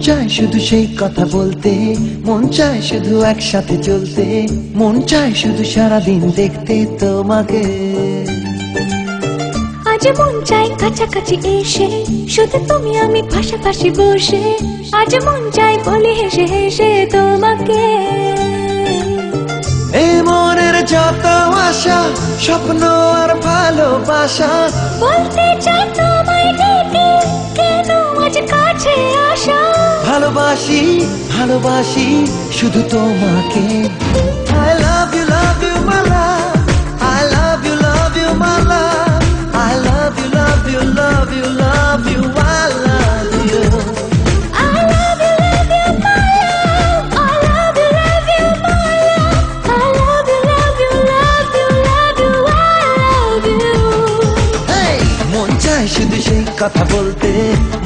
চায় শুধু সেই কথা বলতে, মন চায় শুধু একসাথে চলতে, মন চায় শুধু সারাদিন দেখতে তোমাকে। আজ মন চাই কাছাকাছি এসে, শুধু তুমি আমি পাশাপাশি বসে, আজ মন চাই বলি হেসে হেসে তোমাকে। এই মনের যত আশা, স্বপ্ন আর ভালোবাসা, বলতে চাই তোমায় ডেকে, কেন আজ কাছে আসা। ভালোবাসি ভালোবাসি শুধু তোমাকে। I love you my love, I love you my love, I love you love you love you love you, I love you. I love you my love, I love you my love, I love you love you love you love you, I love you. Hey! মন চায় শুধু সেই কথা বলতে,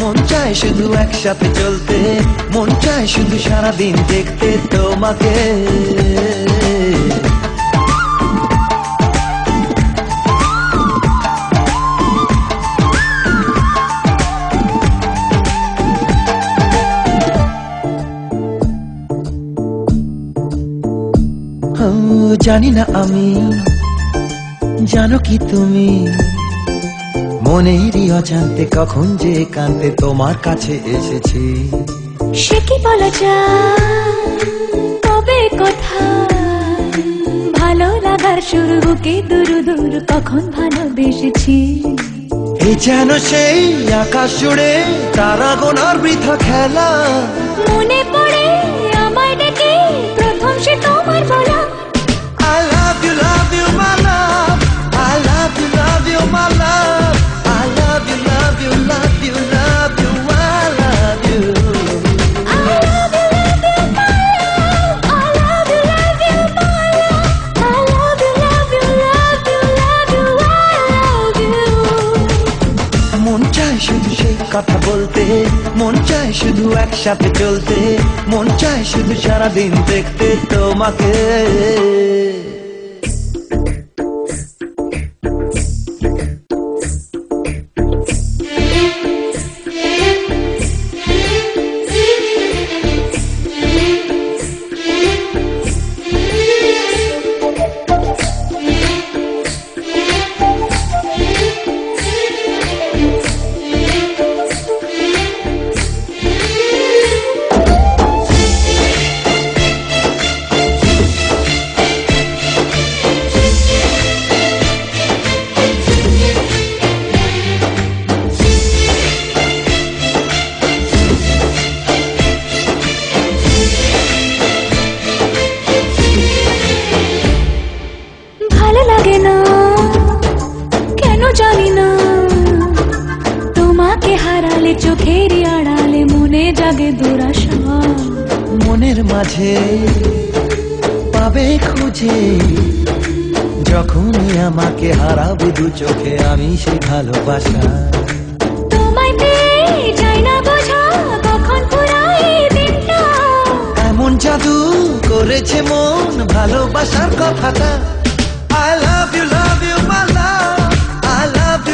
মন চায় শুধু একসাথে চলতে, মন চায় শুধু সারাদিন দেখতে তোমাকে। জানি না আমি, জানো কি তুমি, মনেরই অজান্তে কখন যে কান্তে তোমার কাছে এসেছি। সে কি বলা যায় তবে কথা, ভালো লাগার শুরু বুকে দূর দূর কখন ভালোবেসেছি। এই যেন সেই আকাশ জুড়ে তারা গোনার বৃথা খেলা, মনে পড়ে আমায় ডেকে প্রথম সে তোমার বলা। I love you my love, I love you my love, I love you love you love you love you, I love you. I love you my love, I love you my love, I love you love you love you love you, I love you. মন চায় শুধু সেই কথা বলতে, মন চায় শুধু একসাথে চলতে, মন চায় শুধু সারাদিন দেখতে তোমাকে। ভালো লাগে না কেন জানি না, তোমাকে হারালে চোখেরই আড়ালে মনে জাগে দুরাশা। মনের মাঝে পাবে খুঁজে, যখনই আমাকে হারাবে দু চোখে আমি সেই ভালোবাসা। তোমায় পেয়ে যাই না বোঝা কখন ফুরায় দিনটা, এমন জাদু করেছে মন ভালোবাসার কথাটা। I love you my love, I love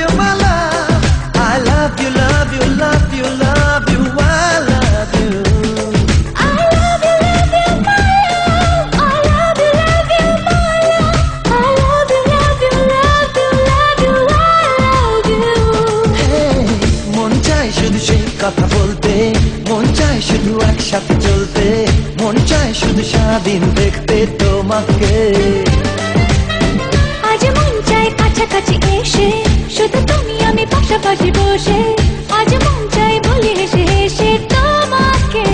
you my love, I love you love you love you love you, I love you. I love you my love, I love you my love, I love you love you love you love you, I love you. Hey! মন চায় শুধু সেই কথা বলতে, মন চায় শুধু একসাথে চলতে, মন চায় শুধু সারাদিন দেখতে তোমাকে। আজ মন চাই কাছাকাছি এসে, শুধু তুমি আমি পাশাপাশি বসে, আজ মন চাই বলি হেসে হেসে তোমাকে।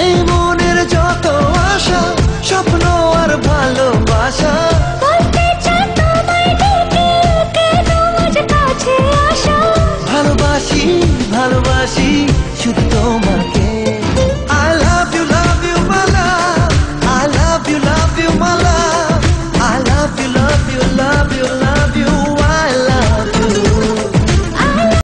এই মনের যত আশা, স্বপ্ন আর ভালোবাসা, বলতে চাই তোমায় ডেকে, কেন আজ কাছে আসা। ভালোবাসি ভালোবাসি